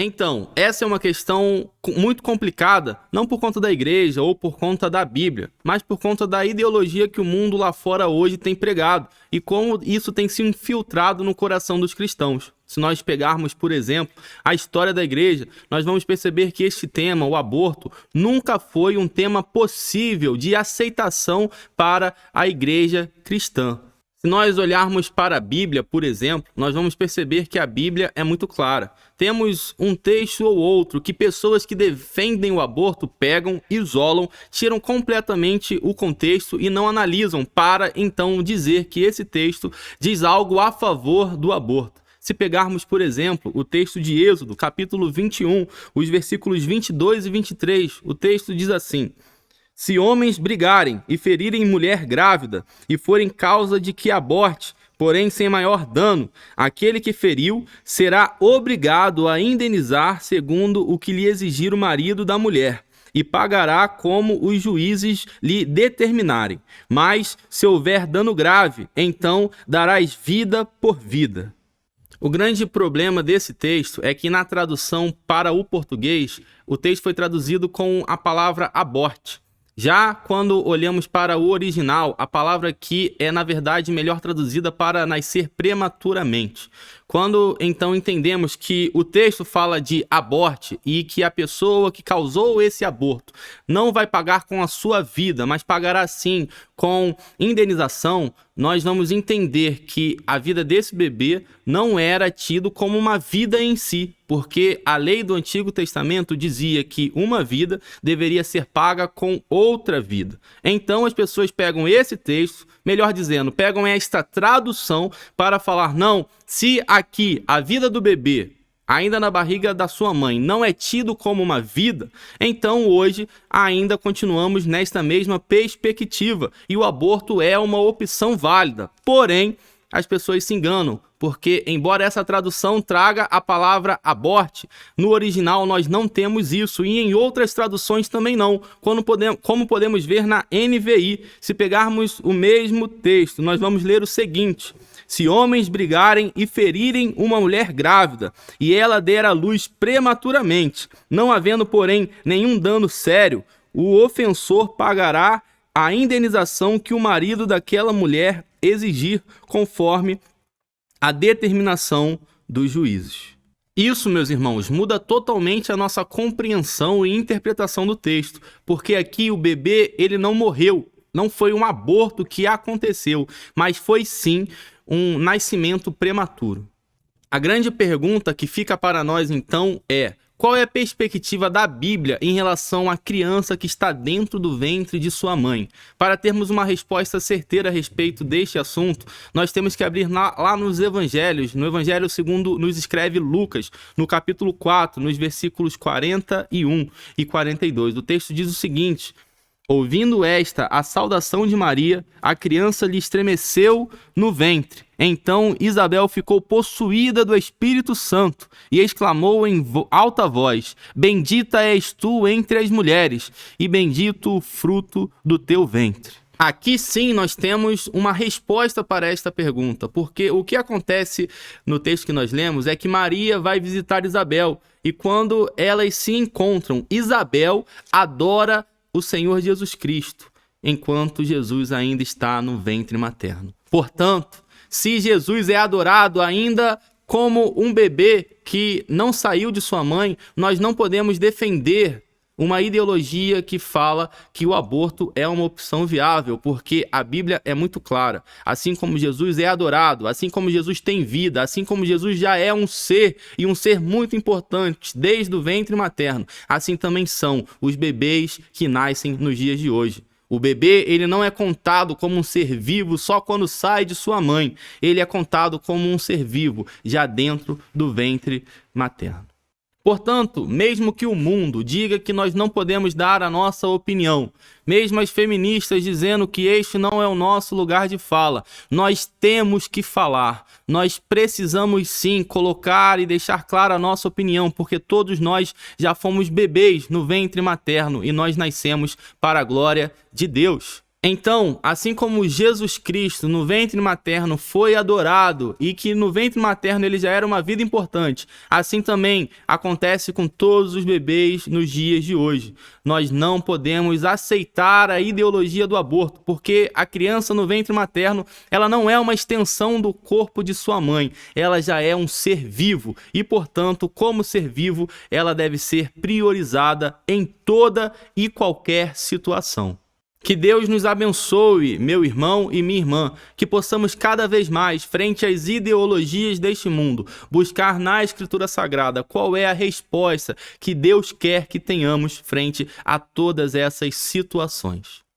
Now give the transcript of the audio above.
Então, essa é uma questão muito complicada, não por conta da igreja ou por conta da Bíblia, mas por conta da ideologia que o mundo lá fora hoje tem pregado e como isso tem se infiltrado no coração dos cristãos. Se nós pegarmos, por exemplo, a história da igreja, nós vamos perceber que este tema, o aborto, nunca foi um tema possível de aceitação para a igreja cristã. Se nós olharmos para a Bíblia, por exemplo, nós vamos perceber que a Bíblia é muito clara. Temos um texto ou outro que pessoas que defendem o aborto pegam, isolam, tiram completamente o contexto e não analisam para então dizer que esse texto diz algo a favor do aborto. Se pegarmos, por exemplo, o texto de Êxodo, capítulo 21, os versículos 22 e 23, o texto diz assim: se homens brigarem e ferirem mulher grávida e forem causa de que aborte, porém sem maior dano, aquele que feriu será obrigado a indenizar segundo o que lhe exigir o marido da mulher, e pagará como os juízes lhe determinarem. Mas, se houver dano grave, então darás vida por vida. O grande problema desse texto é que na tradução para o português, o texto foi traduzido com a palavra aborte. Já quando olhamos para o original, a palavra aqui é, na verdade, melhor traduzida para nascer prematuramente. Quando, então, entendemos que o texto fala de aborte e que a pessoa que causou esse aborto não vai pagar com a sua vida, mas pagará, sim, com indenização, nós vamos entender que a vida desse bebê não era tido como uma vida em si, porque a lei do Antigo Testamento dizia que uma vida deveria ser paga com outra vida. Então as pessoas pegam esse texto, melhor dizendo, pegam esta tradução para falar, não, se aqui a vida do bebê, ainda na barriga da sua mãe, não é tido como uma vida, então hoje ainda continuamos nesta mesma perspectiva e o aborto é uma opção válida. Porém, as pessoas se enganam, porque embora essa tradução traga a palavra aborte, no original nós não temos isso e em outras traduções também não, como podemos ver na NVI. Se pegarmos o mesmo texto, nós vamos ler o seguinte: se homens brigarem e ferirem uma mulher grávida, e ela der à luz prematuramente, não havendo, porém, nenhum dano sério, o ofensor pagará a indenização que o marido daquela mulher exigir, conforme a determinação dos juízes. Isso, meus irmãos, muda totalmente a nossa compreensão e interpretação do texto, porque aqui o bebê ele não morreu, não foi um aborto que aconteceu, mas foi sim um nascimento prematuro. A grande pergunta que fica para nós então é: qual é a perspectiva da Bíblia em relação à criança que está dentro do ventre de sua mãe? Para termos uma resposta certeira a respeito deste assunto, nós temos que abrir lá nos Evangelhos, no Evangelho segundo nos escreve Lucas, no capítulo 4, nos versículos 41 e 42. O texto diz o seguinte: ouvindo esta a saudação de Maria, a criança lhe estremeceu no ventre. Então Isabel ficou possuída do Espírito Santo e exclamou em alta voz: bendita és tu entre as mulheres, e bendito o fruto do teu ventre. Aqui sim nós temos uma resposta para esta pergunta, porque o que acontece no texto que nós lemos é que Maria vai visitar Isabel, e quando elas se encontram, Isabel adora o Senhor Jesus Cristo, enquanto Jesus ainda está no ventre materno. Portanto, se Jesus é adorado ainda como um bebê que não saiu de sua mãe, nós não podemos defender uma ideologia que fala que o aborto é uma opção viável, porque a Bíblia é muito clara. Assim como Jesus é adorado, assim como Jesus tem vida, assim como Jesus já é um ser, e um ser muito importante desde o ventre materno, assim também são os bebês que nascem nos dias de hoje. O bebê, ele não é contado como um ser vivo só quando sai de sua mãe. Ele é contado como um ser vivo já dentro do ventre materno. Portanto, mesmo que o mundo diga que nós não podemos dar a nossa opinião, mesmo as feministas dizendo que este não é o nosso lugar de fala, nós temos que falar. Nós precisamos sim colocar e deixar clara a nossa opinião, porque todos nós já fomos bebês no ventre materno e nós nascemos para a glória de Deus. Então, assim como Jesus Cristo no ventre materno foi adorado e que no ventre materno ele já era uma vida importante, assim também acontece com todos os bebês nos dias de hoje. Nós não podemos aceitar a ideologia do aborto, porque a criança no ventre materno, ela não é uma extensão do corpo de sua mãe, ela já é um ser vivo e, portanto, como ser vivo, ela deve ser priorizada em toda e qualquer situação. Que Deus nos abençoe, meu irmão e minha irmã, que possamos cada vez mais, frente às ideologias deste mundo, buscar na Escritura Sagrada qual é a resposta que Deus quer que tenhamos frente a todas essas situações.